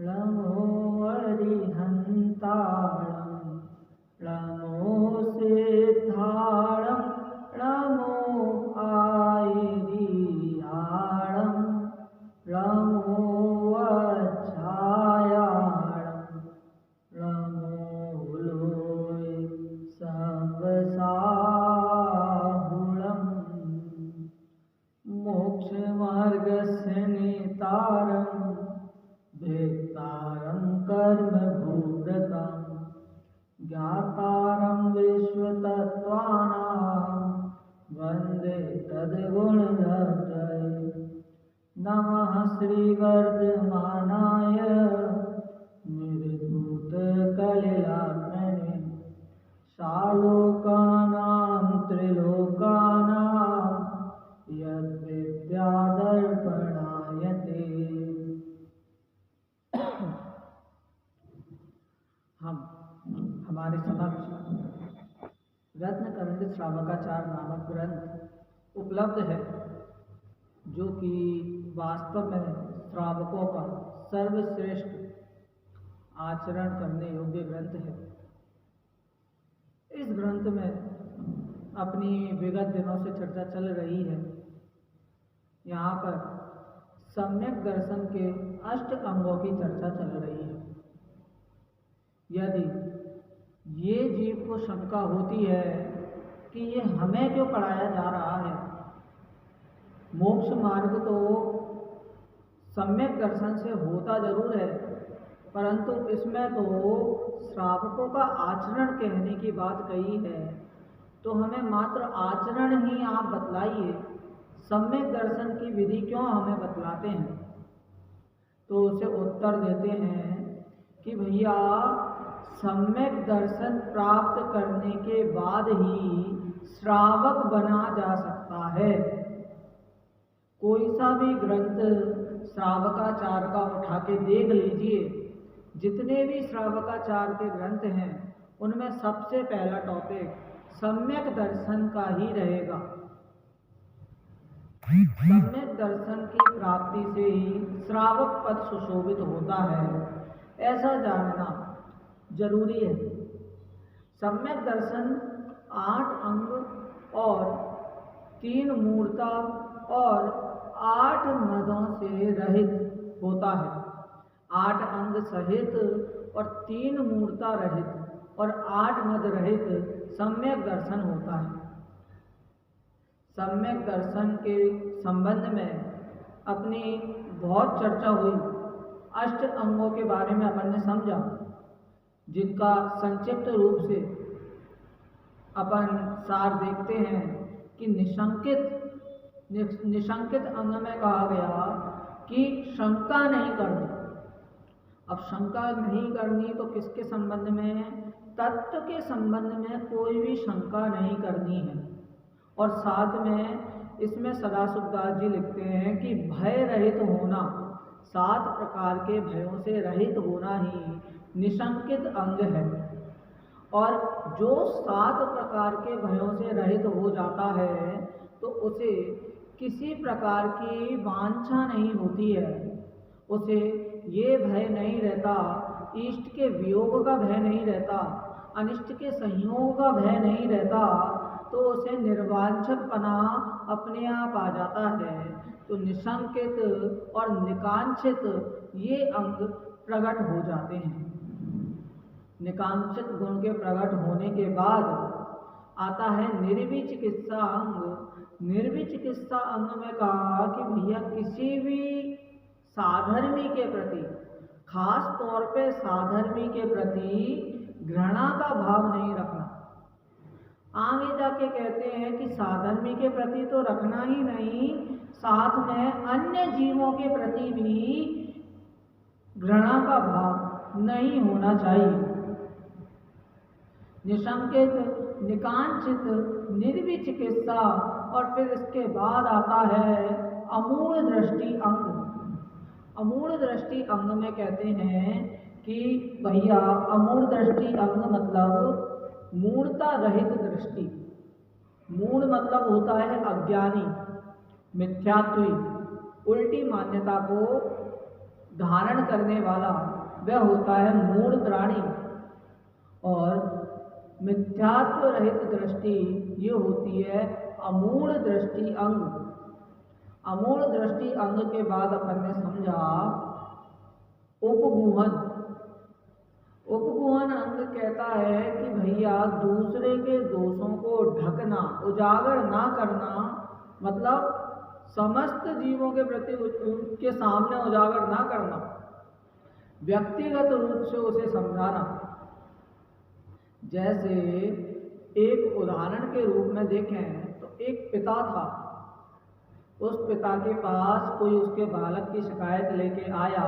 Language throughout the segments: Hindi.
लमो अरिहन्ताळं लमो सिद्धाळं लमो आयिरियाळं लमो वच्छायाळं लमो लोय सबसाहुळं मोक्षमार्गस्य नेतारं भेक्तारं कर्मभूतम् ज्ञातारं विश्वतत्त्वानां वन्दे तद्गुणधर्तये नमः श्रीवर्धमानाय निर्धूतकलिलात्मने सालोकानां त्रिलोकानां यद्विद्यादर्पणायते। हमारे समक्ष रत्नकरंड श्रावकाचार नामक ग्रंथ उपलब्ध है, जो कि वास्तव में श्रावकों का सर्वश्रेष्ठ आचरण करने योग्य ग्रंथ है। इस ग्रंथ में अपनी विगत दिनों से चर्चा चल रही है। यहाँ पर सम्यक दर्शन के 8 अंगों की चर्चा चल रही है। यदि ये जीव को शंका होती है कि ये हमें क्यों पढ़ाया जा रहा है, मोक्ष मार्ग तो सम्यक दर्शन से होता जरूर है, परंतु इसमें तो श्रावकों का आचरण कहने की बात कही है, तो हमें मात्र आचरण ही आप बतलाइए, सम्यक दर्शन की विधि क्यों हमें बतलाते हैं। तो उसे उत्तर देते हैं कि भैया सम्यक दर्शन प्राप्त करने के बाद ही श्रावक बना जा सकता है। कोई सा भी ग्रंथ श्रावकाचार का उठा के देख लीजिए, जितने भी श्रावकाचार के ग्रंथ हैं उनमें सबसे पहला टॉपिक सम्यक दर्शन का ही रहेगा। सम्यक दर्शन की प्राप्ति से ही श्रावक पद सुशोभित होता है, ऐसा जानना जरूरी है। सम्यक दर्शन 8 अंग और 3 मूर्ता और 8 मदों से रहित होता है। 8 अंग सहित और 3 मूर्ता रहित और 8 मद रहित सम्यक दर्शन होता है। सम्यक दर्शन के संबंध में अपनी बहुत चर्चा हुई। 8 अंगों के बारे में अपन ने समझा, जिनका संक्षिप्त रूप से अपन सार देखते हैं कि निशंकित अंग में कहा गया कि शंका नहीं करनी। अब शंका नहीं करनी तो किसके संबंध में? तत्व के संबंध में कोई भी शंका नहीं करनी है। और साथ में इसमें सदाशिवदास जी लिखते हैं कि भय रहित होना, 7 प्रकार के भयों से रहित होना ही निशंकित अंग है। और जो 7 प्रकार के भयों से रहित हो जाता है तो उसे किसी प्रकार की वांछा नहीं होती है, उसे ये भय नहीं रहता, इष्ट के वियोग का भय नहीं रहता, अनिष्ट के संयोग का भय नहीं रहता, तो उसे निर्वांछितपना अपने आप आ जाता है। तो निशंकित और निकांक्षित ये अंग प्रकट हो जाते हैं। निकांक्षित गुण के प्रकट होने के बाद आता है निर्विचिकित्सा अंग। निर्विचिकित्सा अंग में कहा कि भैया किसी भी साधर्मी के प्रति, खास तौर पे साधर्मी के प्रति घृणा का भाव नहीं रखना। आगे जाके कहते हैं कि साधर्मी के प्रति तो रखना ही नहीं, साथ में अन्य जीवों के प्रति भी घृणा का भाव नहीं होना चाहिए। निशंकित, निकांक्षित, निर्विचिकित्सा और फिर इसके बाद आता है अमूढ़ दृष्टि अंग। अमूढ़ दृष्टि अंग में कहते हैं कि भैया अमूढ़ दृष्टि अंग मतलब मूढ़ता रहित दृष्टि। मूढ़ मतलब होता है अज्ञानी, मिथ्यात्वी, उल्टी मान्यता को धारण करने वाला वह होता है मूढ़ प्राणी, और मिथ्यात्व रहित दृष्टि ये होती है अमूढ़ दृष्टि अंग। अमूढ़ दृष्टि अंग के बाद अपन ने समझा उपगूहन। उपगूहन अंग कहता है कि भैया दूसरे के दोषों को ढकना, उजागर ना करना, मतलब समस्त जीवों के प्रति उनके सामने उजागर ना करना, व्यक्तिगत रूप से उसे समझाना। जैसे एक उदाहरण के रूप में देखें तो एक पिता था, उस पिता के पास कोई उसके बालक की शिकायत लेके आया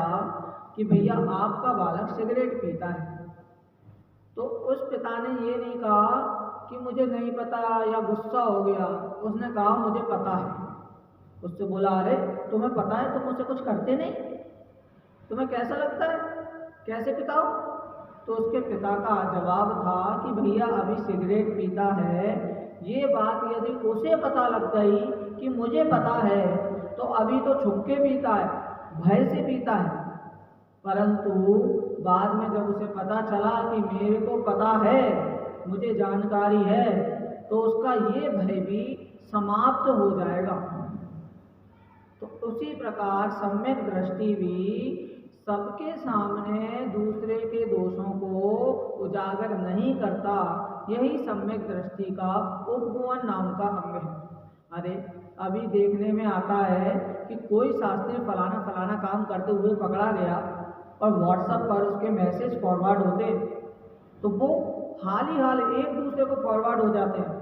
कि भैया आपका बालक सिगरेट पीता है। तो उस पिता ने ये नहीं कहा कि मुझे नहीं पता या गुस्सा हो गया, उसने कहा मुझे पता है। उससे बोला अरे तुम्हें पता है, तुम मुझसे कुछ करते नहीं, तुम्हें कैसा लगता है, कैसे पिता हो? तो उसके पिता का जवाब था कि भैया अभी सिगरेट पीता है, ये बात यदि उसे पता लग गई कि मुझे पता है तो अभी तो छुप के पीता है, भय से पीता है, परंतु बाद में जब उसे पता चला कि मेरे को पता है, मुझे जानकारी है, तो उसका ये भय भी समाप्त हो जाएगा। तो उसी प्रकार सम्यक दृष्टि भी सबके सामने दूसरे के दोषों को उजागर नहीं करता, यही सम्यक दृष्टि का उपगूहन नाम का अंग है। अरे अभी देखने में आता है कि कोई शास्त्री फलाना फलाना काम करते हुए पकड़ा गया और व्हाट्सएप पर उसके मैसेज फॉरवर्ड होते, तो वो हाल ही हाल एक दूसरे को फॉरवर्ड हो जाते हैं।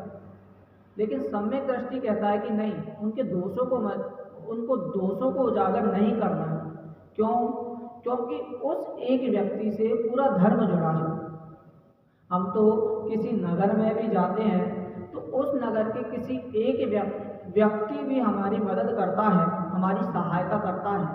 लेकिन सम्यक दृष्टि कहता है कि नहीं, उनको दोषों को उजागर नहीं करना है। क्यों? क्योंकि उस एक व्यक्ति से पूरा धर्म जुड़ा है। हम तो किसी नगर में भी जाते हैं तो उस नगर के किसी एक व्यक्ति भी हमारी मदद करता है, हमारी सहायता करता है,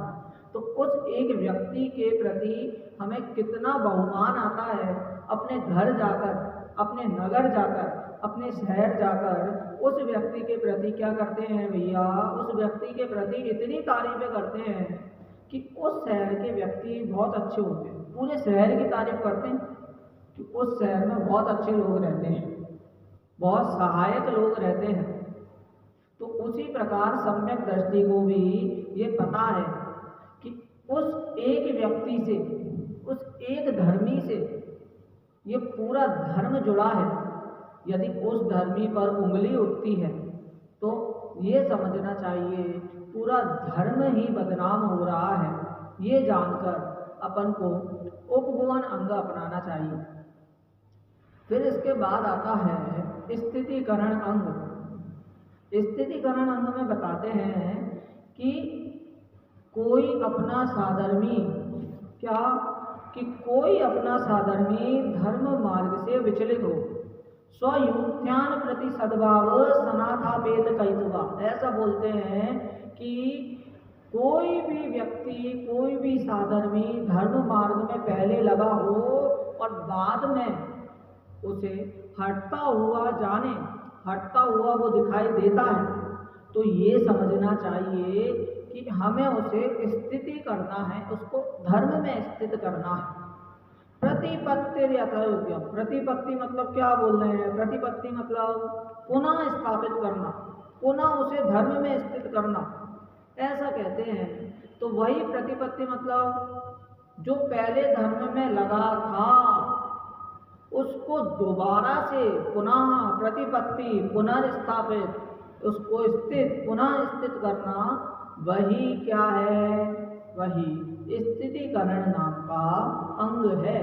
तो उस एक व्यक्ति के प्रति हमें कितना बहुमान आता है। अपने घर जाकर, अपने नगर जाकर, अपने शहर जाकर उस व्यक्ति के प्रति क्या करते हैं भैया, उस व्यक्ति के प्रति इतनी तारीफें करते हैं कि उस शहर के व्यक्ति बहुत अच्छे होते हैं, पूरे शहर की तारीफ करते हैं कि उस शहर में बहुत अच्छे लोग रहते हैं, बहुत सहायक लोग रहते हैं। तो उसी प्रकार सम्यक दृष्टि को भी ये पता है कि उस एक व्यक्ति से, उस एक धर्मी से ये पूरा धर्म जुड़ा है। यदि उस धर्मी पर उंगली उठती है तो ये समझना चाहिए पूरा धर्म ही बदनाम हो रहा है। ये जानकर अपन को उपगूहन अंग अपनाना चाहिए। फिर इसके बाद आता है स्थितिकरण अंग। स्थितिकरण अंग में बताते हैं कि कोई अपना साधर्मी, क्या कि कोई अपना साधर्मी धर्म मार्ग से विचलित हो, स्वयुक्त्यान प्रति सद्भाव सनाथापेत कइतुवा। ऐसा बोलते हैं कि कोई भी व्यक्ति, कोई भी साधर्मी धर्म मार्ग में पहले लगा हो और बाद में उसे हटता हुआ जाने, हटता हुआ वो दिखाई देता है, तो ये समझना चाहिए कि हमें उसे स्थिति करना है, उसको धर्म में स्थित करना है। प्रतिपत्ति यथायोग्यम। प्रतिपत्ति मतलब क्या बोल रहे हैं? प्रतिपत्ति मतलब पुनः स्थापित करना, पुनः उसे धर्म में स्थित करना, ऐसा कहते हैं। तो वही प्रतिपत्ति मतलब जो पहले धर्म में लगा था उसको दोबारा से पुनः प्रतिपत्ति, पुनर्स्थापित, उसको स्थित, पुनः स्थित करना, वही क्या है? वही स्थितिकरण नाम का अंग है।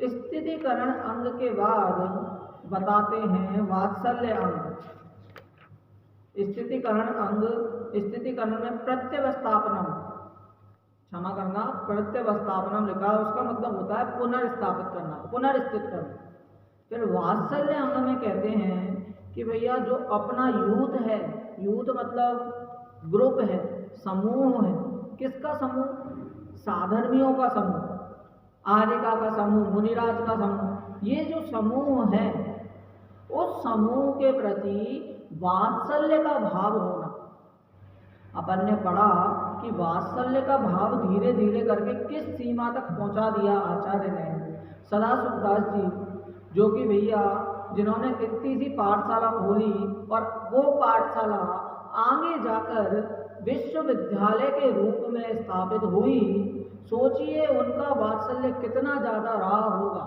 स्थितिकरण अंग के बाद बताते हैं वात्सल्य अंग। स्थितिकरण अंग, स्थितिकरण में प्रत्यवस्थापनम, क्षमा करना, प्रत्यवस्थापनम लिखा, उसका मतलब होता है पुनर्स्थापित करना, पुनर्स्थित करना। फिर वात्सल्य अंग में कहते हैं कि भैया जो अपना यूथ है, यूथ मतलब ग्रुप है, समूह है। किसका समूह? साधर्मियों का समूह, आर्यिका का समूह, मुनिराज का समूह। ये जो समूह है उस समूह के प्रति वात्सल्य का भाव होना। अपन ने पढ़ा कि वात्सल्य का भाव धीरे धीरे करके किस सीमा तक पहुंचा दिया आचार्य ने। सदाशिवदास जी, जो कि भैया जिन्होंने इतनी सी पाठशाला खोली और वो पाठशाला आगे जाकर विश्वविद्यालय के रूप में स्थापित हुई, सोचिए उनका वात्सल्य कितना ज़्यादा रहा होगा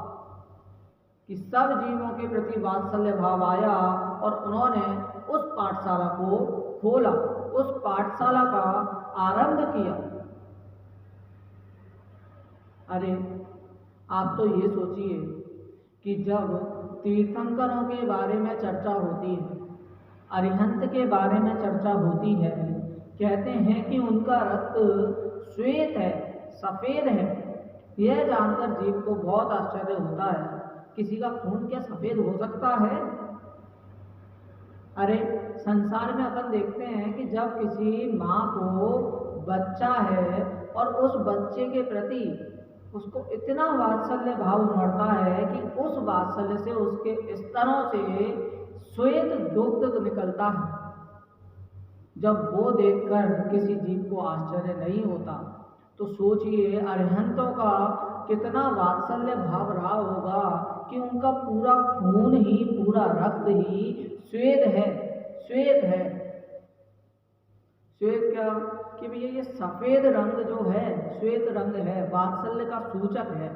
कि सब जीवों के प्रति वात्सल्य भाव आया और उन्होंने उस पाठशाला को खोला, उस पाठशाला का आरंभ किया। अरे आप तो ये सोचिए कि जब तीर्थंकरों के बारे में चर्चा होती है, अरिहंत के बारे में चर्चा होती है, कहते हैं कि उनका रक्त श्वेत है, सफ़ेद है। यह जानकर जीव को बहुत आश्चर्य होता है, किसी का खून क्या सफ़ेद हो सकता है? अरे संसार में अपन देखते हैं कि जब किसी माँ को बच्चा है और उस बच्चे के प्रति उसको इतना वात्सल्य भाव उमड़ता है कि उस वात्सल्य से उसके स्तनों से श्वेत दुग्ध निकलता है। जब वो देखकर किसी जीव को आश्चर्य नहीं होता, तो सोचिए अरिहंतों का कितना वात्सल्य भाव रहा होगा कि उनका पूरा खून ही, पूरा रक्त ही श्वेत है, श्वेत है। श्वेत क्या कि भैया ये सफ़ेद रंग जो है, श्वेत रंग है, वात्सल्य का सूचक है।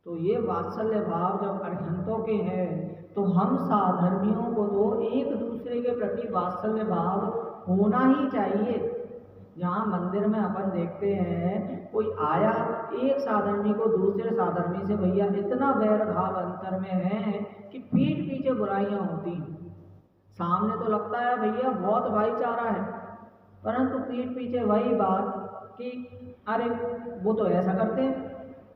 तो ये वात्सल्य भाव जब अरिहंतों के हैं, तो हम साधर्मियों को तो एक दूसरे के प्रति वात्सल्य भाव होना ही चाहिए। यहाँ मंदिर में अपन देखते हैं कोई आया, एक साधर्मी को दूसरे साधर्मी से भैया इतना वैर भाव अंतर में है कि पीठ पीछे बुराइयाँ होती हैं। सामने तो लगता है भैया बहुत भाईचारा है, परंतु पीठ पीछे वही बात कि अरे वो तो ऐसा करते हैं,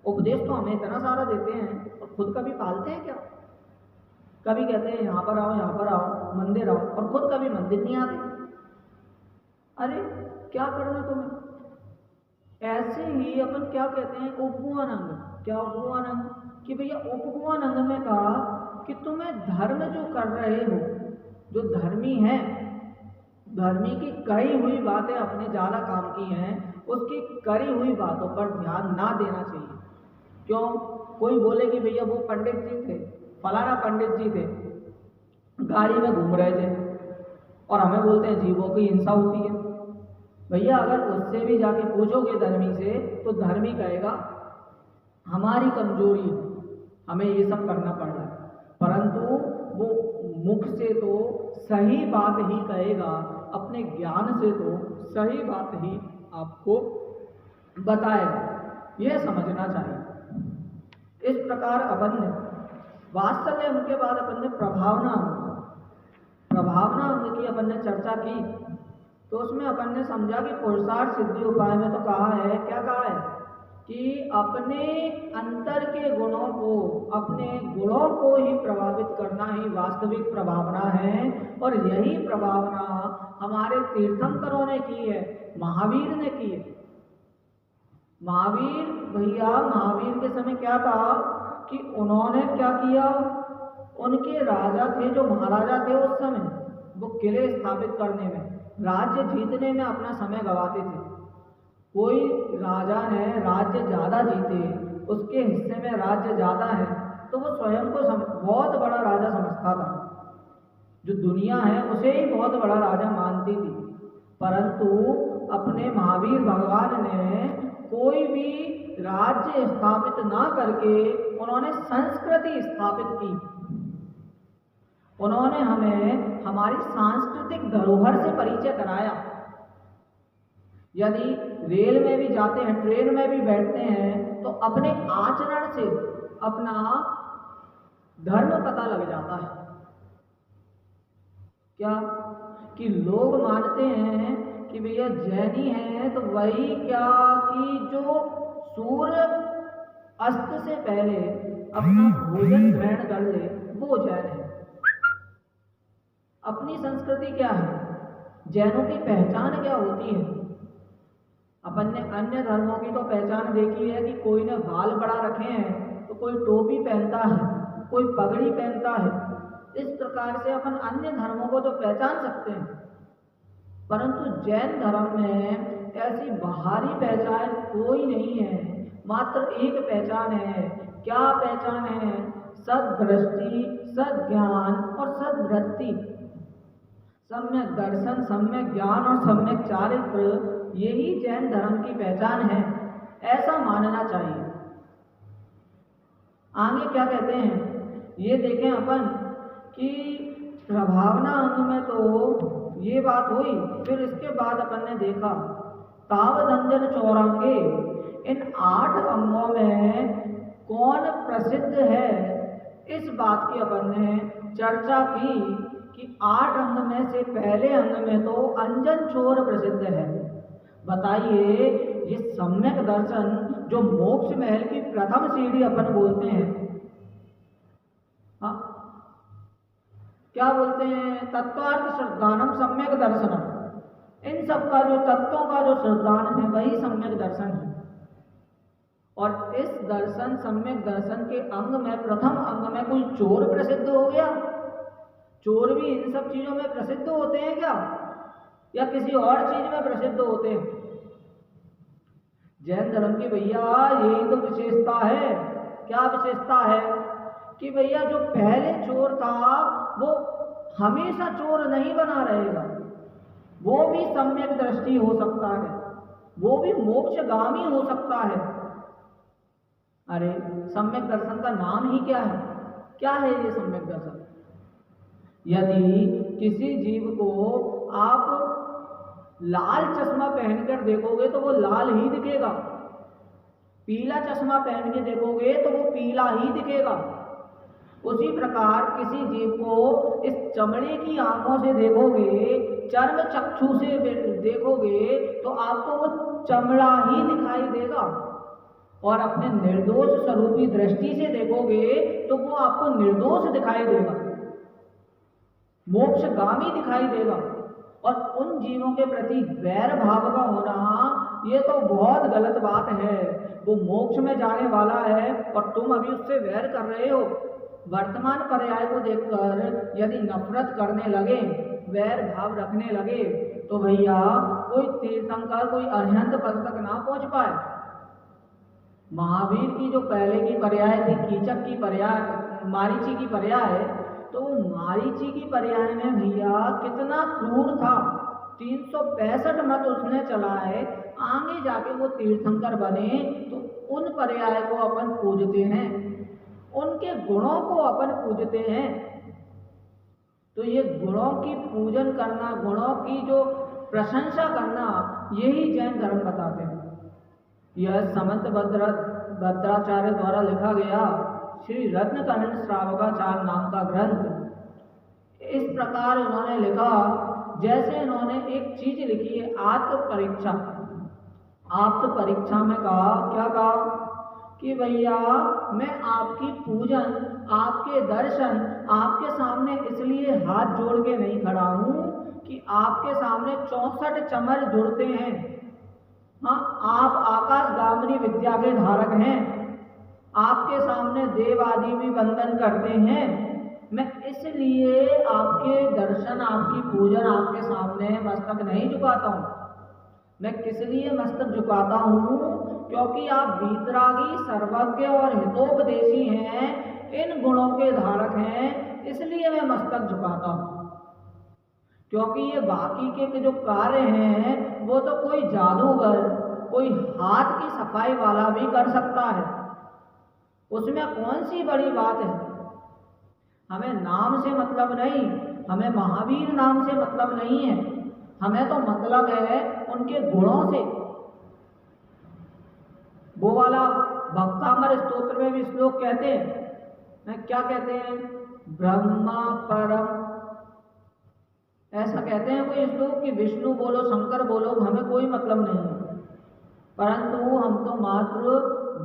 उपदेश तो हमें इतना सारा देते हैं और खुद कभी पालते हैं क्या? कभी कहते हैं यहाँ पर आओ, यहाँ पर आओ, मंदिर आओ, और खुद कभी मंदिर नहीं आते। अरे क्या करना तुम्हें? ऐसे ही अपन क्या कहते हैं, उपगुण अंग। क्या उपगुण अंग? कि भैया उपगुण अंग में कहा कि तुम्हें धर्म जो कर रहे हो, जो धर्मी है, धर्मी की कही हुई बातें अपने ज़्यादा काम की हैं, उसकी करी हुई बातों पर ध्यान ना देना चाहिए। क्यों? कोई बोले कि भैया वो पंडित जी थे, फलाना पंडित जी थे, गाड़ी में घूम रहे थे और हमें बोलते हैं जीवों की हिंसा होती है। भैया अगर उससे भी जाके पूछोगे धर्मी से, तो धर्मी कहेगा हमारी कमजोरी है, हमें ये सब करना पड़ रहा है, परंतु वो मुख से तो सही बात ही कहेगा, अपने ज्ञान से तो सही बात ही आपको बताएगा। यह समझना चाहिए। इस प्रकार अपन ने वात्सल्य अंग के बाद अपन ने प्रभावना अंग की अपन ने चर्चा की। तो उसमें अपन ने समझा कि पुरुषार्थ सिद्धि उपाय में तो कहा है, क्या कहा है कि अपने अंतर के गुणों को, अपने गुणों को ही प्रभावित करना ही वास्तविक प्रभावना है। और यही प्रभावना हमारे तीर्थंकरों ने की है, महावीर ने की है। महावीर भैया, महावीर के समय क्या था कि उन्होंने क्या किया, उनके राजा थे, जो महाराजा थे उस समय, वो किले स्थापित करने में, राज्य जीतने में अपना समय गवाते थे। कोई राजा ने राज्य ज़्यादा जीते, उसके हिस्से में राज्य ज़्यादा है, तो वो स्वयं को बहुत बड़ा राजा समझता था, जो दुनिया है उसे ही बहुत बड़ा राजा मानती थी। परंतु अपने महावीर भगवान ने कोई भी राज्य स्थापित ना करके उन्होंने संस्कृति स्थापित की। उन्होंने हमें हमारी सांस्कृतिक धरोहर से परिचय कराया। यदि रेल में भी जाते हैं, ट्रेन में भी बैठते हैं, तो अपने आचरण से अपना धर्म पता लग जाता है। क्या कि लोग मानते हैं कि भैया जैनी है तो वही क्या कि जो सूर्य अस्त से पहले अपना भोजन ग्रहण कर ले, वो जैन है। अपनी संस्कृति क्या है, जैनों की पहचान क्या होती है? अपन ने अन्य धर्मों की तो पहचान देखी है कि कोई ने बाल बड़ा रखे हैं तो कोई टोपी पहनता है, कोई पगड़ी पहनता है। इस प्रकार से अपन अन्य धर्मों को तो पहचान सकते हैं, परंतु जैन धर्म में ऐसी बाहरी पहचान कोई नहीं है, मात्र एक पहचान है। क्या पहचान है? सद्दृष्टि, सद्ज्ञान और सद्वृत्ति। सम्यक दर्शन, सम्यक ज्ञान और सम्यक चारित्र, यही जैन धर्म की पहचान है, ऐसा मानना चाहिए। आगे क्या कहते हैं ये देखें अपन कि प्रभावना अंग में तो ये बात हुई, फिर इसके बाद अपन ने देखा तावदंजन चौरांगे, इन 8 अंगों में कौन प्रसिद्ध है, इस बात की अपन ने चर्चा की कि 8 अंग में से पहले अंग में तो अंजन चोर प्रसिद्ध है। बताइए, ये सम्यक दर्शन जो मोक्ष महल की प्रथम सीढ़ी अपन बोलते हैं, हाँ क्या बोलते हैं? तत्वार्थ श्रद्धानम सम्यक दर्शनम। इन सब का जो तत्वों का जो श्रद्धान है वही सम्यक दर्शन है। और इस दर्शन, सम्यक दर्शन के अंग में, प्रथम अंग में कोई चोर प्रसिद्ध हो गया? चोर भी इन सब चीजों में प्रसिद्ध होते हैं क्या, या किसी और चीज में प्रसिद्ध होते हैं? जैन धर्म की भैया यही तो विशेषता है। क्या विशेषता है? कि भैया जो पहले चोर था वो हमेशा चोर नहीं बना रहेगा, वो भी सम्यक दृष्टि हो सकता है, वो भी मोक्षगामी हो सकता है। अरे सम्यक दर्शन का नाम ही क्या है? क्या है ये सम्यक दर्शन? यदि किसी जीव को आप लाल चश्मा पहनकर देखोगे तो वो लाल ही दिखेगा, पीला चश्मा पहन के देखोगे तो वो पीला ही दिखेगा। उसी प्रकार किसी जीव को इस चमड़े की आंखों से देखोगे, चर्म चक्षु से देखोगे तो आपको वो चमड़ा ही दिखाई देगा, और अपने निर्दोष स्वरूपी दृष्टि से देखोगे तो वो आपको निर्दोष दिखाई देगा, मोक्षगामी दिखाई देगा। और उन जीवों के प्रति वैर भाव का होना ये तो बहुत गलत बात है। वो मोक्ष में जाने वाला है और तुम अभी उससे वैर कर रहे हो। वर्तमान पर्याय को देखकर यदि नफरत करने लगे, वैर भाव रखने लगे, तो भैया कोई तीर्थंकर, कोई अरिहंत पद तक ना पहुंच पाए। महावीर की जो पहले की पर्याय थी, कीचक की पर्याय, मारीची की पर्याय, तो मारीची की पर्याय में भैया कितना क्रूर था। 365 मत उसने चलाए, आगे जाके वो तीर्थंकर बने। तो उन पर्याय को अपन पूजते हैं, उनके गुणों को अपन पूजते हैं। तो ये गुणों की पूजन करना, गुणों की जो प्रशंसा करना, यही जैन धर्म बताते हैं। यह समंत भद्राचार्य द्वारा लिखा गया श्री रत्नकर्ण श्रावकाचार्य नाम का ग्रंथ। इस प्रकार उन्होंने लिखा, जैसे इन्होंने एक चीज लिखी है, आत्म परीक्षा। आत्म परीक्षा में कहा, क्या कहा कि भैया मैं आपकी पूजन, आपके दर्शन, आपके सामने इसलिए हाथ जोड़ के नहीं खड़ा हूं कि आपके सामने 64 चमर जुड़ते हैं। हाँ, आप आकाशगामिनी विद्या के धारक हैं, आपके सामने देव आदि भी वंदन करते हैं। मैं इसलिए आपके दर्शन, आपकी पूजन, आपके सामने मस्तक नहीं झुकाता हूँ। मैं किस लिए मस्तक झुकाता हूँ? क्योंकि आप वीतरागी, सर्वज्ञ और हितोपदेशी हैं, इन गुणों के धारक हैं, इसलिए मैं मस्तक झुकाता हूँ। क्योंकि ये बाकी के जो कार्य हैं वो तो कोई जादूगर, कोई हाथ की सफाई वाला भी कर सकता है, उसमें कौन सी बड़ी बात है। हमें नाम से मतलब नहीं, हमें महावीर नाम से मतलब नहीं है, हमें तो मतलब है उनके गुणों से। वो वाला भक्तामर स्तोत्र में भी श्लोक कहते हैं, क्या कहते हैं? ब्रह्मा परम, ऐसा कहते हैं कोई श्लोक कि विष्णु बोलो, शंकर बोलो, हमें कोई मतलब नहीं है, परंतु हम तो मात्र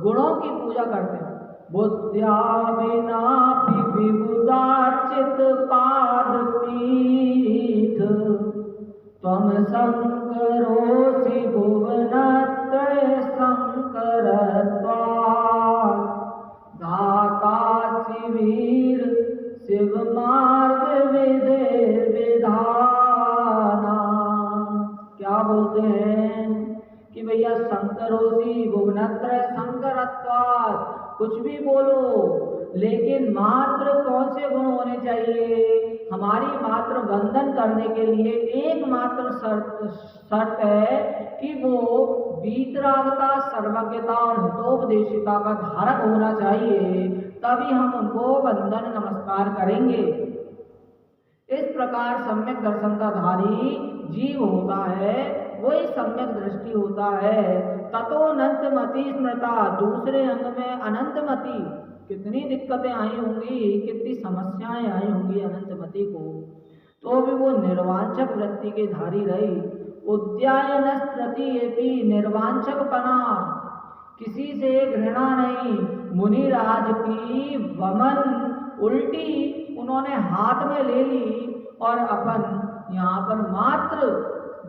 गुणों की पूजा करते हैं। बुद्ध्या विनापि विबुधार्चित पाद पीठ, त्वं शंकरोऽसि भुवनत्रय शंकरत्वात्, दातासि वीर शिव मार्ग विधिर्विधाना। तत्करोषि भुवनत्र शंकरत्वात्। कुछ भी बोलो, लेकिन मात्र कौन से गुण होने चाहिए? हमारी मात्र वंदन करने के लिए एकमात्र शर्त है कि वो वीतरागता, सर्वज्ञता और हितोपदेशिता का धारक होना चाहिए, तभी हम उनको वंदन नमस्कार करेंगे। इस प्रकार सम्यक दर्शन का धारी जीव होता है, वही सम्यक दृष्टि होता है। ततोऽनंतमति स्मृता, दूसरे अंग में अनंतमति। कितनी दिक्कतें आई होंगी, कितनी समस्याएं आई होंगी अनंतमति को, तो भी वो निर्वांछक वृत्ति के धारी रही। उद्यायनस्त्रति निर्वांछकपना, किसी से घृणा नहीं। मुनिराज की वमन उल्टी उन्होंने हाथ में ले ली, और अपन यहाँ पर मात्र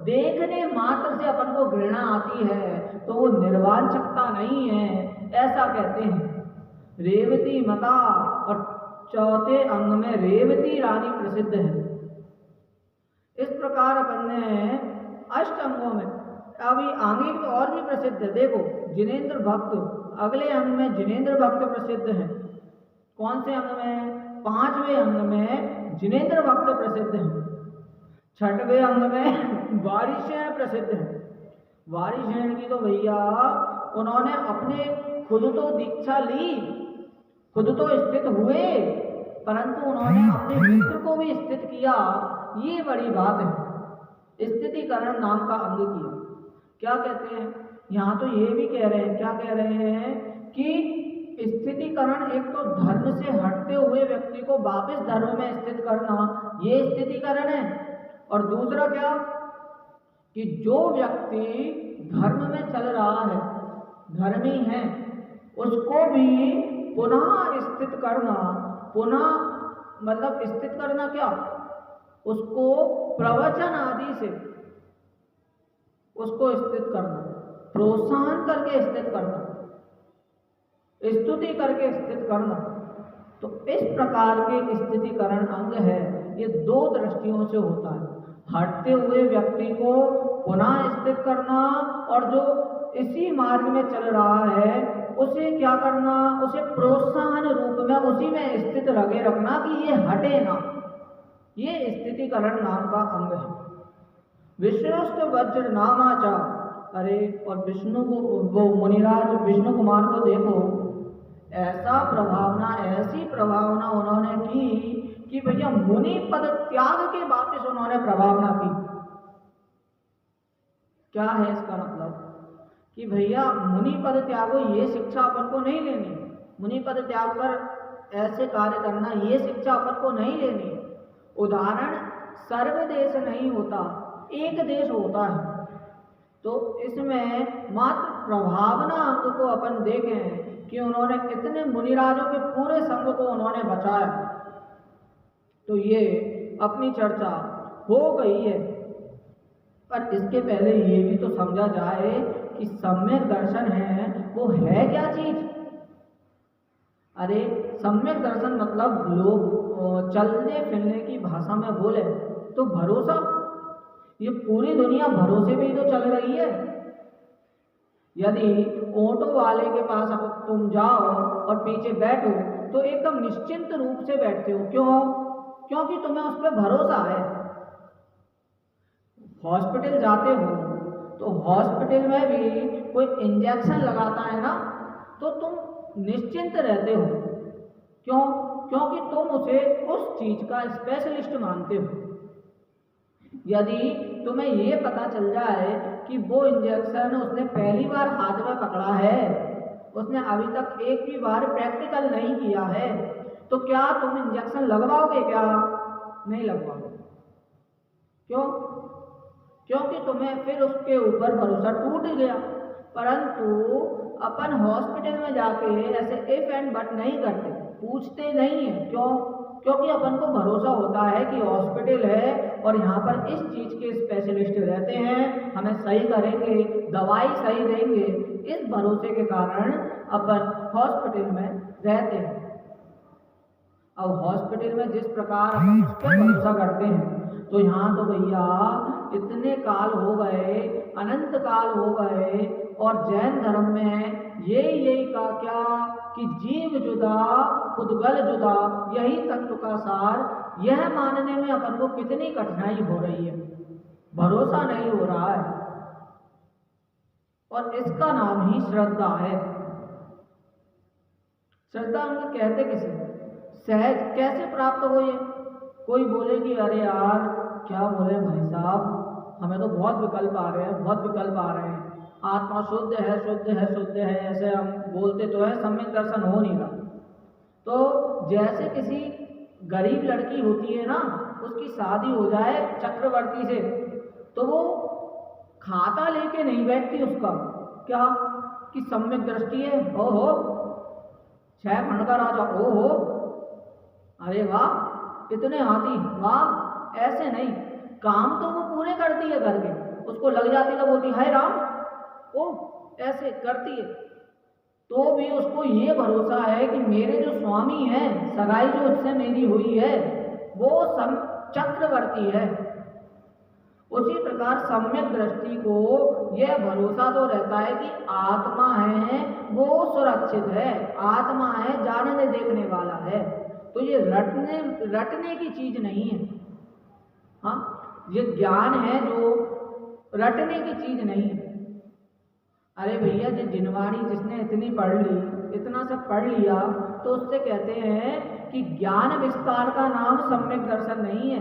देखने मात्र से अपन को घृणा आती है, तो वो निर्वांछकता नहीं है, ऐसा कहते हैं। रेवती माता, और चौथे अंग में रेवती रानी प्रसिद्ध है। इस प्रकार अपन ने अष्ट अंगों में, अभी आगे भी और भी प्रसिद्ध है। देखो, जिनेंद्र भक्त, अगले अंग में जिनेंद्र भक्त प्रसिद्ध है। कौन से अंग में? पांचवें अंग में जिनेंद्र भक्त प्रसिद्ध है। छठवें अंग में वारिशेण प्रसिद्ध है। वारिशेण की तो भैया उन्होंने अपने खुद तो दीक्षा ली, खुद तो स्थित हुए, परंतु उन्होंने अपने मित्र को भी स्थित किया। ये बड़ी बात है, स्थितिकरण नाम का अंग किया। क्या कहते हैं यहाँ? तो ये भी कह रहे हैं, क्या कह रहे हैं कि स्थितिकरण, एक तो धर्म से हटते हुए व्यक्ति को वापस धर्म में स्थित करना, ये स्थितिकरण है। और दूसरा क्या, कि जो व्यक्ति धर्म में चल रहा है, धर्मी है, उसको भी पुनः स्थित करना। पुनः मतलब स्थित करना क्या? उसको प्रवचन आदि से उसको स्थित करना, प्रोत्साहन करके स्थित करना, स्तुति करके स्थित करना। तो इस प्रकार के स्थितिकरण अंग है। ये दो दृष्टियों से होता है, हटते हुए व्यक्ति को पुनः स्थित करना, और जो इसी मार्ग में चल रहा है उसे क्या करना? उसे प्रोत्साहन रूप में उसी में स्थित लगे रखना कि ये हटे ना। ये स्थितिकरण नाम का अंग है। विष्णुस्त वज्र नामाचा, अरे और विष्णु को, वो मुनिराज विष्णु कुमार को देखो, ऐसा प्रभावना, ऐसी प्रभावना उन्होंने की कि भैया मुनि पद त्याग के वापस उन्होंने प्रभावना की। क्या है इसका मतलब? कि भैया मुनि पद त्यागो, ये शिक्षा अपन को नहीं लेनी। मुनि पद त्याग पर ऐसे कार्य करना, ये शिक्षा अपन को नहीं लेनी। उदाहरण, सर्वदेश नहीं होता, एक देश होता है। तो इसमें मात्र प्रभावना अंग को अपन देखें कि उन्होंने कितने मुनिराजों के पूरे संघ को उन्होंने बचाया। तो ये अपनी चर्चा हो गई है, पर इसके पहले ये भी तो समझा जाए कि सम्यक दर्शन है वो है क्या चीज। अरे सम्यक दर्शन मतलब लोग चलने फिरने की भाषा में बोले तो भरोसा। ये पूरी दुनिया भरोसे पे ही तो चल रही है। यदि ऑटो वाले के पास अब तुम जाओ और पीछे बैठो तो एकदम निश्चिंत रूप से बैठते हो। क्यों? क्योंकि तुम्हें उस पर भरोसा है। हॉस्पिटल जाते हो तो हॉस्पिटल में भी कोई इंजेक्शन लगाता है ना, तो तुम निश्चिंत रहते हो। क्यों? क्योंकि तुम उसे उस चीज का स्पेशलिस्ट मानते हो। यदि तुम्हें ये पता चल जाए कि वो इंजेक्शन उसने पहली बार हाथ में पकड़ा है, उसने अभी तक एक भी बार प्रैक्टिकल नहीं किया है, तो क्या तुम इंजेक्शन लगवाओगे? क्या नहीं लगवाओगे। क्यों? क्योंकि तुम्हें फिर उसके ऊपर भरोसा टूट गया। परंतु अपन हॉस्पिटल में जाके ऐसे इफ एंड बट नहीं करते, पूछते नहीं है। क्यों? क्योंकि अपन को भरोसा होता है कि हॉस्पिटल है और यहाँ पर इस चीज के स्पेशलिस्ट रहते हैं, हमें सही करेंगे, दवाई सही देंगे। इस भरोसे के कारण अपन हॉस्पिटल में रहते हैं। अब हॉस्पिटल में जिस प्रकार अपन उस पर भरोसा करते हैं, तो यहाँ तो भैया इतने काल हो गए, अनंत काल हो गए, और जैन धर्म में यही का क्या कि जीव जुदा उद्गल जुदा, यही तत्व का सार, यह मानने में अपन को कितनी कठिनाई हो रही है, भरोसा नहीं हो रहा है। और इसका नाम ही श्रद्धा है। श्रद्धा हम कहते किसे? सहज कैसे प्राप्त हो ये? कोई बोले कि अरे यार क्या बोले भाई साहब, हमें तो बहुत विकल्प आ रहे हैं, बहुत विकल्प आ रहे हैं, आत्मा शुद्ध है शुद्ध है शुद्ध है, ऐसे हम बोलते तो है, सम्यक दर्शन हो नहीं रहा। तो जैसे किसी गरीब लड़की होती है ना, उसकी शादी हो जाए चक्रवर्ती से, तो वो खाता लेके नहीं बैठती, उसका क्या कि सम्यक दृष्टि है, हो 6 खंड का राजा, हो अरे वाह इतने हाथी, वाह, ऐसे नहीं, काम तो वो पूरे करती है घर के, उसको लग जाती है, बोलती हाय राम, ओ ऐसे करती है, तो भी उसको ये भरोसा है कि मेरे जो स्वामी हैं, सगाई जो उससे मेरी हुई है, वो चक्रवर्ती है। उसी प्रकार सम्यक दृष्टि को यह भरोसा तो रहता है कि आत्मा है वो सुरक्षित है, आत्मा है जानने देखने वाला है, तो ये रटने की चीज नहीं है। हाँ, ये ज्ञान है जो रटने की चीज नहीं है। अरे भैया जो जिनवाणी जिसने इतनी पढ़ ली, इतना सब पढ़ लिया, तो उससे कहते हैं कि ज्ञान विस्तार का नाम सम्यक दर्शन नहीं है,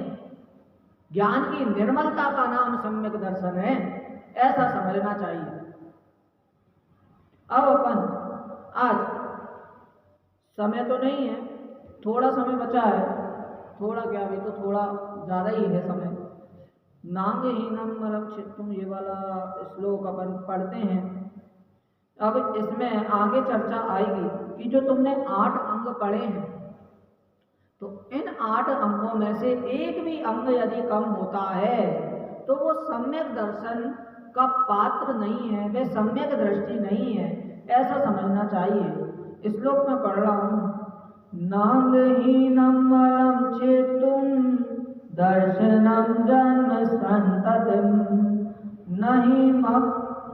ज्ञान की निर्मलता का नाम सम्यक दर्शन है, ऐसा समझना चाहिए। अब अपन आज समय तो नहीं है, थोड़ा समय बचा है, थोड़ा क्या, अभी तो थोड़ा ज़्यादा ही है समय। नांगहीनम मलमच्छित्तुम, ये वाला श्लोक अपन पढ़ते हैं। अब इसमें आगे चर्चा आएगी कि जो तुमने 8 अंग पढ़े हैं, तो इन 8 अंगों में से एक भी अंग यदि कम होता है तो वो सम्यक दर्शन का पात्र नहीं है, वह सम्यक दृष्टि नहीं है, ऐसा समझना चाहिए। श्लोक में पढ़ रहा हूँ, नांगहीनम मलं चेतुम दर्शनम जन्म संततिम नहि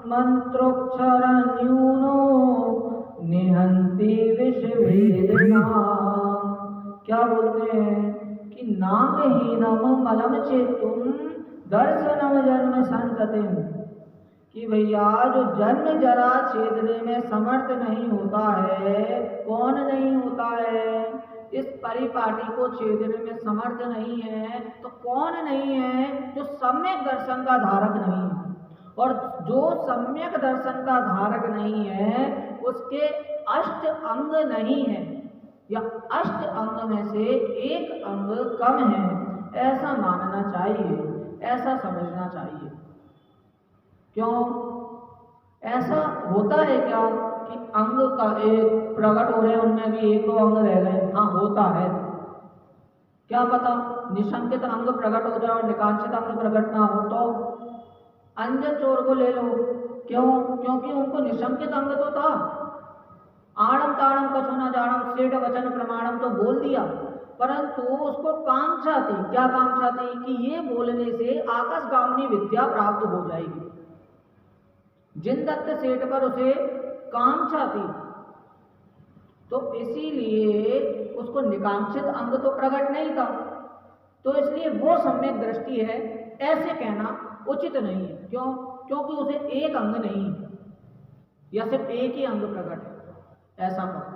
मंत्रोक्षर न्यूनो निहंति विषवेदना। क्या बोलते हैं कि नांगहीनम मलम चेतुम दर्शनम जन्म संततिम, कि भैया जो जन्म जरा छेदने में समर्थ नहीं होता है, कौन नहीं होता है? इस परिपाटी को छेदने में समर्थ नहीं है तो कौन नहीं है? जो सम्यक दर्शन का धारक नहीं है। और जो सम्यक दर्शन का धारक नहीं है उसके 8 अंग नहीं है, या 8 अंग में से एक अंग कम है, ऐसा मानना चाहिए, ऐसा समझना चाहिए। क्यों ऐसा होता है क्या कि अंग का एक प्रकट हो रहे हैं, उनमें भी 1-2 अंग रह गए? हाँ होता है, क्या पता निशंकित अंग प्रकट हो जाए और निकांक्षित अंग प्रकट ना हो। तो अंजन चोर को ले लो, क्यों? क्योंकि उनको निशंकित अंग तो था, आड़म ताड़म कछुना जाड़म सेठ वचन प्रमाणम तो बोल दिया, परंतु उसको कांक्षा थी। क्या कांक्षा थी? कि ये बोलने से आकाशगामिनी विद्या प्राप्त हो जाएगी। जिनदत्त सेठ पर उसे कांक्षा थी, तो इसीलिए उसको निकांक्षित अंग तो प्रकट नहीं था, तो इसलिए वो सम्यक दृष्टि है, ऐसे कहना उचित नहीं है। क्यों? क्योंकि उसे एक अंग नहीं है, या सिर्फ एक ही अंग प्रकट है, ऐसा कहो।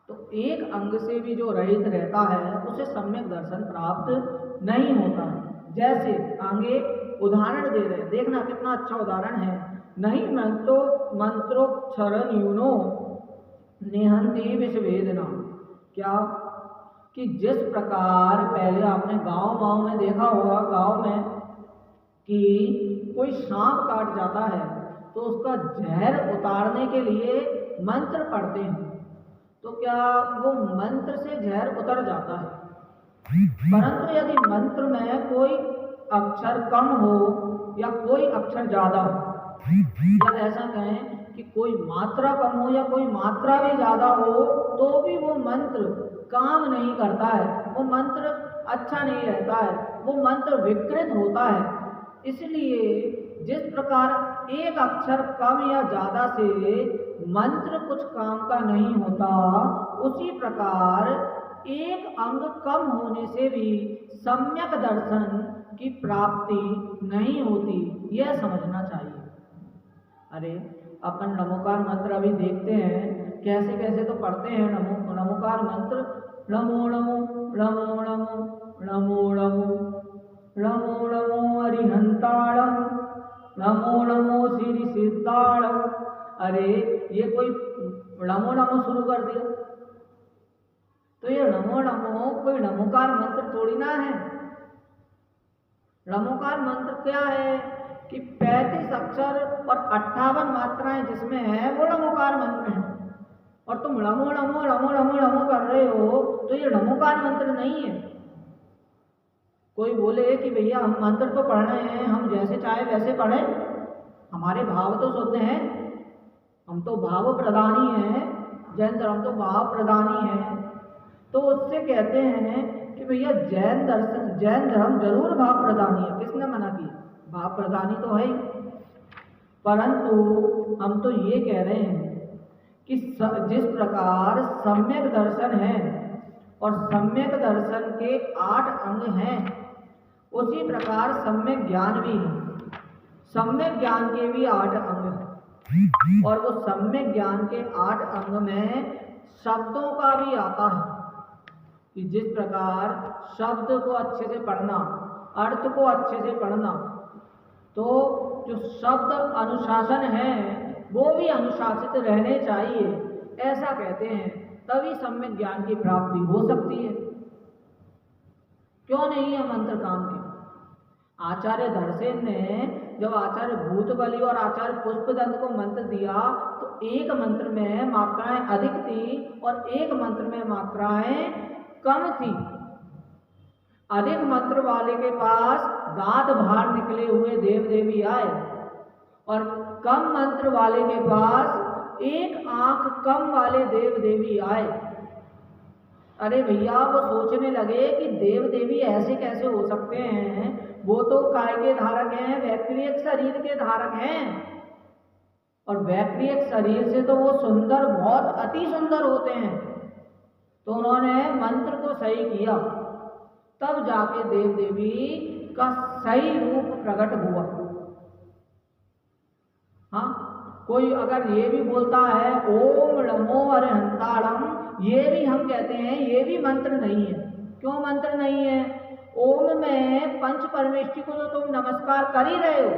तो एक अंग से भी जो रहित रहता है उसे सम्यक दर्शन प्राप्त नहीं होता है। जैसे आगे उदाहरण दे रहे हैं, देखना कितना अच्छा उदाहरण है। नहीं मंत्रोक्षर न्यूनो निहंति विषवेदना। क्या कि जिस प्रकार पहले आपने गांव में देखा होगा, गांव में कि कोई सांप काट जाता है तो उसका जहर उतारने के लिए मंत्र पढ़ते हैं, तो क्या वो मंत्र से जहर उतर जाता है? परंतु यदि मंत्र में कोई अक्षर कम हो या कोई अक्षर ज्यादा हो, या ऐसा कहें कि कोई मात्रा कम हो या कोई मात्रा भी ज्यादा हो, तो भी वो मंत्र काम नहीं करता है, वो मंत्र अच्छा नहीं रहता है, वो मंत्र विकृत होता है। इसलिए जिस प्रकार एक अक्षर कम या ज्यादा से मंत्र कुछ काम का नहीं होता, उसी प्रकार एक अंग कम होने से भी सम्यक दर्शन की प्राप्ति नहीं होती, यह समझना चाहिए। अरे अपन नमोकार मंत्र अभी देखते हैं, कैसे कैसे तो पढ़ते हैं नमोकार मंत्र। नमो नमो नमो नमो नमो नमो नमो नमो अरिहंताणम, नमो नमो श्री सिद्धाणम। अरे ये कोई नमो नमो शुरू कर दिया, तो ये नमो नमो कोई नमोकार मंत्र थोड़ी ना है। नमोकार मंत्र क्या है कि 35 अक्षर और 58 मात्राएं जिसमें है वो नमोकार मंत्र है, और तुम नमो नमो नमो नमो नमो कर रहे हो, तो ये नमोकार मंत्र नहीं है। कोई बोले कि भैया हम मंत्र तो पढ़ रहे हैं, हम जैसे चाहे वैसे पढ़ें, हमारे भाव तो शुद्ध हैं, हम तो भाव प्रधानी हैं, जैन धर्म तो भाव प्रधानी है। तो उससे कहते हैं कि भैया जैन धर्म जरूर भाव प्रधानी है, किसने मना किया, भाव प्रधानी तो है ही। परंतु हम तो ये कह रहे हैं कि जिस प्रकार सम्यक दर्शन है और सम्यक दर्शन के 8 अंग हैं, उसी प्रकार सम्यक ज्ञान भी है। सम्यक ज्ञान के भी 8 अंग हैं, और वो सम्यक ज्ञान के 8 अंग में शब्दों का भी आता है कि जिस प्रकार शब्द को अच्छे से पढ़ना, अर्थ को अच्छे से पढ़ना, तो जो शब्द अनुशासन है वो भी अनुशासित रहने चाहिए, ऐसा कहते हैं, तभी सम्यक ज्ञान की प्राप्ति हो सकती है। क्यों नहीं है मंत्र काम के? आचार्य धरसेन ने जब आचार्य भूतबली और आचार्य पुष्पदंत को मंत्र दिया, तो एक मंत्र में मात्राएं अधिक थी और एक मंत्र में मात्राएं कम थी। अधिक मंत्र वाले के पास दांत बाहर निकले हुए देव देवी आए, और कम मंत्र वाले के पास एक आंख कम वाले देव देवी आए। अरे भैया वो सोचने लगे कि देव देवी ऐसे कैसे हो सकते हैं, वो तो काय के धारक हैं, वैक्रियक शरीर के धारक हैं, और वैक्रियक शरीर से तो वो सुंदर, बहुत अति सुंदर होते हैं। तो उन्होंने मंत्र को सही किया, तब जाके देव देवी का सही रूप प्रकट हुआ। हाँ, कोई अगर ये भी बोलता है ओम नमो अरिहंताणम, ये भी हम कहते हैं ये भी मंत्र नहीं है। क्यों मंत्र नहीं है? ओम में पंच परमेष्टि को तो तुम नमस्कार कर ही रहे हो,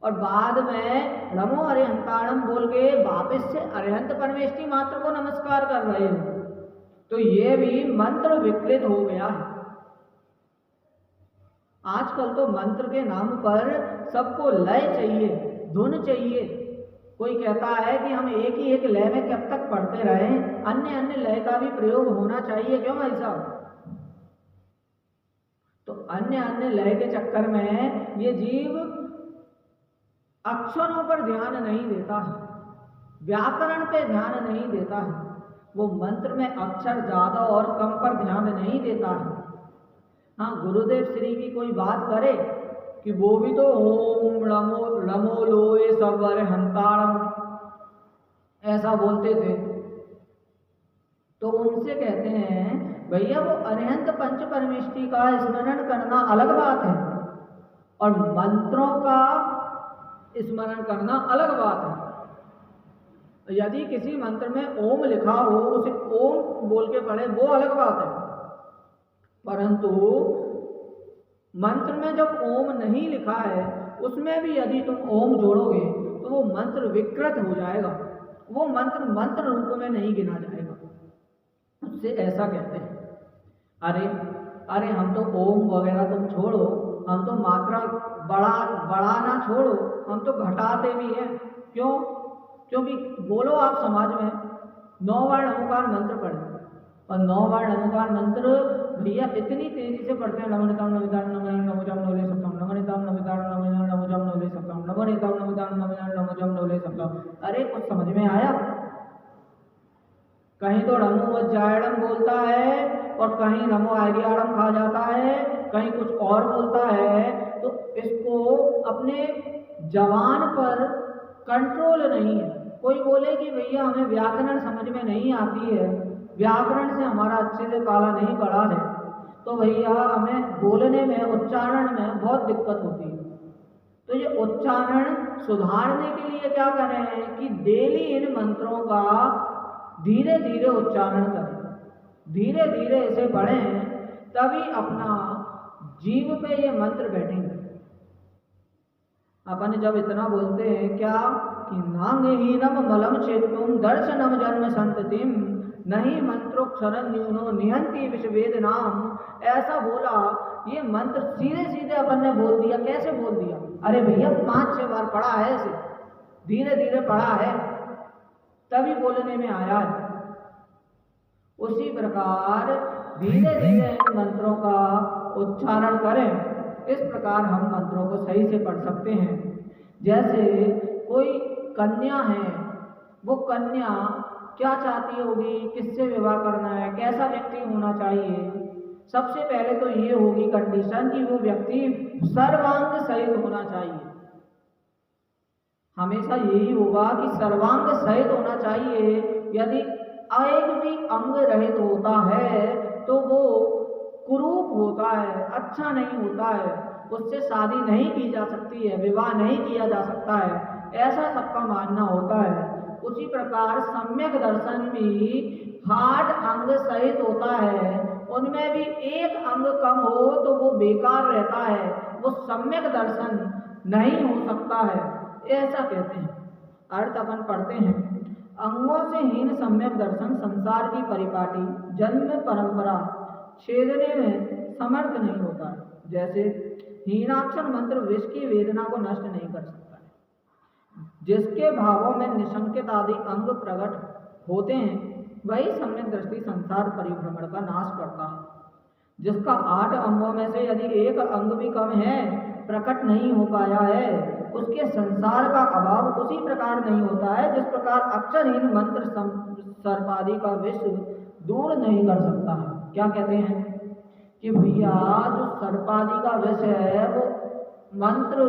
और बाद में नमो अरिहंताणम बोल के वापस से अरिहंत परमेष्टि मात्र को नमस्कार कर रहे हो, तो ये भी मंत्र विकृत हो गया है। आजकल तो मंत्र के नाम पर सबको लय चाहिए, धुन चाहिए। कोई कहता है कि हम एक ही एक लय में कब तक पढ़ते रहें, अन्य अन्य लय का भी प्रयोग होना चाहिए। क्यों भाई साहब? तो अन्य अन्य लय के चक्कर में ये जीव अक्षरों पर ध्यान नहीं देता है, व्याकरण पे ध्यान नहीं देता है, वो मंत्र में अक्षर ज्यादा और कम पर ध्यान नहीं देता है। हाँ, गुरुदेव श्री की कोई बात करे कि वो भी तो ओम नमो नमो लोए सर्वर हंताणम ऐसा बोलते थे, तो उनसे कहते हैं भैया वो अरिहंत पंच परमेष्टि का स्मरण करना अलग बात है, और मंत्रों का स्मरण करना अलग बात है। यदि किसी मंत्र में ओम लिखा हो, उसे ओम बोल के पढ़े, वो अलग बात है। परंतु मंत्र में जब ओम नहीं लिखा है, उसमें भी यदि तुम ओम जोड़ोगे तो वो मंत्र विकृत हो जाएगा, वो मंत्र मंत्र रूप में नहीं गिना जाएगा। उससे ऐसा कहते हैं। अरे हम तो ओम वगैरह तुम छोड़ो, हम तो मात्रा बढ़ाना छोड़ो, हम तो घटाते भी हैं। क्यों? क्योंकि बोलो आप समाज में 9 बार नमोकार मंत्र पढ़े, और 9 बार नमोकार मंत्र भैया इतनी तेजी से पढ़ते हैं, नमोनिताम नमिताम नमोजम नमोजम नोले सप्तम, नमोनिताम नमिताम नमोजम नोले सप्तम, नमोनिताम नमिताम नमोजम नमोजम नोले सप्तम। अरे कुछ समझ में आया? कहीं तो नमो वज्रायणम बोलता है और कहीं नमो आर्याणम खा जाता है, कहीं कुछ और बोलता है। तो इसको अपने जबान पर कंट्रोल नहीं है। कोई बोले कि भैया हमें व्याकरण समझ में नहीं आती है, व्याकरण से हमारा अच्छे से पाला नहीं पड़ा है, तो भैया हमें बोलने में, उच्चारण में बहुत दिक्कत होती है। तो ये उच्चारण सुधारने के लिए क्या कर रहे हैं कि डेली इन मंत्रों का धीरे धीरे उच्चारण करें, धीरे धीरे इसे पढ़ें, तभी अपना जीव पे ये मंत्र बैठेंगे। अपन जब इतना बोलते हैं क्या कि नांगहीनम मलम चेतुम दर्शनम जन्म संततिम नहीं मंत्रोक्षरम न्यूनो निहंति विषवेद नाम, ऐसा बोला। ये मंत्र सीधे सीधे अपन ने बोल दिया। कैसे बोल दिया? अरे भैया 5-6 बार पढ़ा है, इसे धीरे धीरे पढ़ा है, तभी बोलने में आया है। उसी प्रकार धीरे धीरे इन मंत्रों का उच्चारण करें। इस प्रकार हम मंत्रों को सही से पढ़ सकते हैं। जैसे कोई कन्या है, वो कन्या क्या चाहती होगी, किससे विवाह करना है, कैसा व्यक्ति होना चाहिए। सबसे पहले तो ये होगी कंडीशन कि वो व्यक्ति सर्वांग सहित होना चाहिए। हमेशा यही होगा कि सर्वांग सहित होना चाहिए। यदि एक भी अंग रहित होता है तो वो कुरूप होता है, अच्छा नहीं होता है, उससे शादी नहीं की जा सकती है, विवाह नहीं किया जा सकता है, ऐसा सबका मानना होता है। उसी प्रकार सम्यक दर्शन भी 8 अंग सहित होता है, उनमें भी एक अंग कम हो तो वो बेकार रहता है, वो सम्यक दर्शन नहीं हो सकता है, ऐसा कहते हैं। अर्थ अपन पढ़ते हैं। अंगों से हीन सम्यक दर्शन संसार की परिपाटी जन्म परंपरा छेदने में समर्थ नहीं होता है। जैसे हीनाक्षर मंत्र विष की वेदना को नष्ट नहीं कर सकता है। जिसके भावों में निशंकित आदि अंग प्रकट होते हैं, वही सम्यक दृष्टि संसार परिभ्रमण का नाश करता है। जिसका 8 अंगों में से यदि एक अंग भी कम है, प्रकट नहीं हो पाया है, उसके संसार का अभाव उसी प्रकार नहीं होता है जिस प्रकार अक्षरहीन मंत्र सर्पादि का विष दूर नहीं कर सकता है। क्या कहते हैं कि भैया जो सर्पादि का विष है वो मंत्र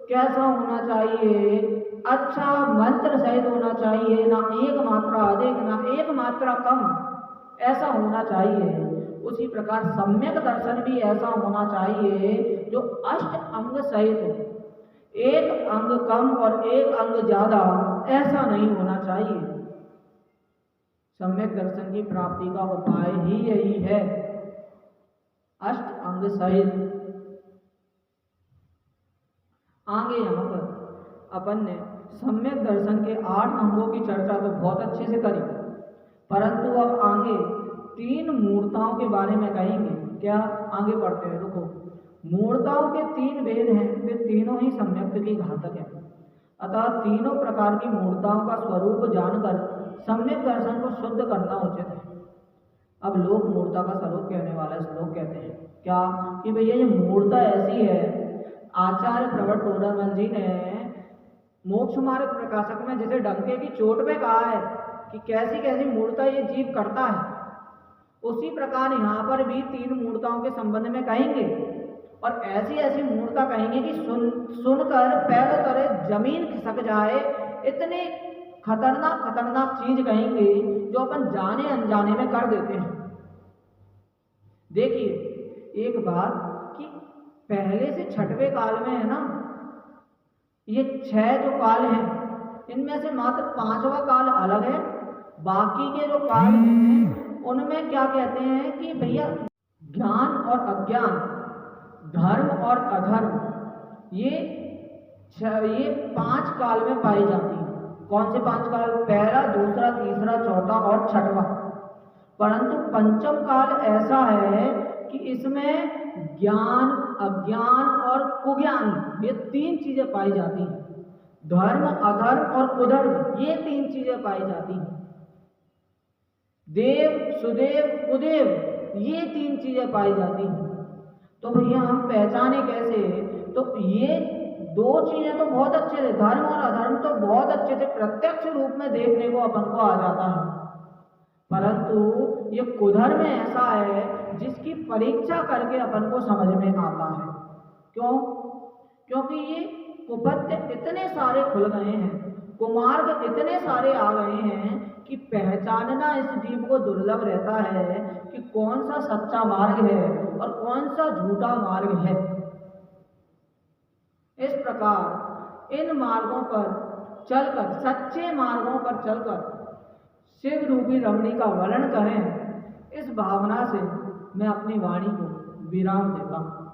कैसा होना चाहिए, अच्छा मंत्र सहित होना चाहिए, ना एक मात्रा अधिक ना एक मात्रा कम, ऐसा होना चाहिए। उसी प्रकार सम्यक दर्शन भी ऐसा होना चाहिए जो अष्ट अंग सहित हो, एक अंग कम और एक अंग ज्यादा, ऐसा नहीं होना चाहिए। सम्यक दर्शन की प्राप्ति का उपाय ही यही है, अष्ट अंग सहित। आगे यहाँ पर अपन ने सम्यक दर्शन के 8 अंगों की चर्चा तो बहुत अच्छे से करी, परंतु अब आगे 3 मूर्ताओं के बारे में कहेंगे। क्या? आगे पढ़ते हैं, रुको। मूर्ताओं के 3 भेद हैं, वे तीनों ही सम्यक की घातक हैं। अतः तीनों प्रकार की मूर्ताओं का स्वरूप जानकर सम्यक दर्शन को शुद्ध करना उचित है। अब लोक मूर्ता का स्वरूप कहने वाला श्लोक कहते हैं क्या कि भैया ये मूर्ता ऐसी है। आचार्य प्रवट टोडरमल जी ने मोक्ष मार्ग प्रकाशक में जैसे डंके की चोट पे कहा है कि कैसी कैसी मूर्ता ये जीव करता है, उसी प्रकार यहाँ पर भी 3 मूर्ताओं के संबंध में कहेंगे और ऐसी ऐसी मूर्ता कहेंगे कि सुनकर पैरों तले जमीन खिसक जाए, इतने खतरनाक खतरनाक चीज कहेंगे जो अपन जाने अनजाने में कर देते हैं। देखिए एक बात कि पहले से 6वें काल में है ना, ये 6 जो काल हैं इनमें से मात्र 5वां काल अलग है। बाकी के जो काल हैं उनमें क्या कहते हैं कि भैया ज्ञान और अज्ञान, धर्म और अधर्म, ये 5 काल में पाई जाती है। कौन से 5 काल? पहला, दूसरा, तीसरा, चौथा और 6वां। परंतु 5म काल ऐसा है कि इसमें ज्ञान, अज्ञान और कुज्ञान, ये 3 चीजें पाई जाती हैं। धर्म, अधर्म और कुधर्म, ये 3 चीजें पाई जाती हैं। देव, सुदेव, कुदेव, ये 3 चीजें पाई जाती हैं। तो भैया हम पहचाने कैसे? तो ये 2 चीजें तो बहुत अच्छे से, धर्म और अधर्म तो बहुत अच्छे से प्रत्यक्ष रूप में देखने को अपन को आ जाता है। परंतु ये कुधर्म ऐसा है जिसकी परीक्षा करके अपन को समझ में आता है। क्यों? क्योंकि ये कुपथ्य इतने सारे खुल गए हैं, कुमार्ग इतने सारे आ गए हैं कि पहचानना इस जीव को दुर्लभ रहता है कि कौन सा सच्चा मार्ग है और कौन सा झूठा मार्ग है। इस प्रकार इन मार्गों पर चलकर, सच्चे मार्गों पर चलकर शिव रूपी रमणी का वर्णन करें, इस भावना से मैं अपनी वाणी को विराम देता हूँ।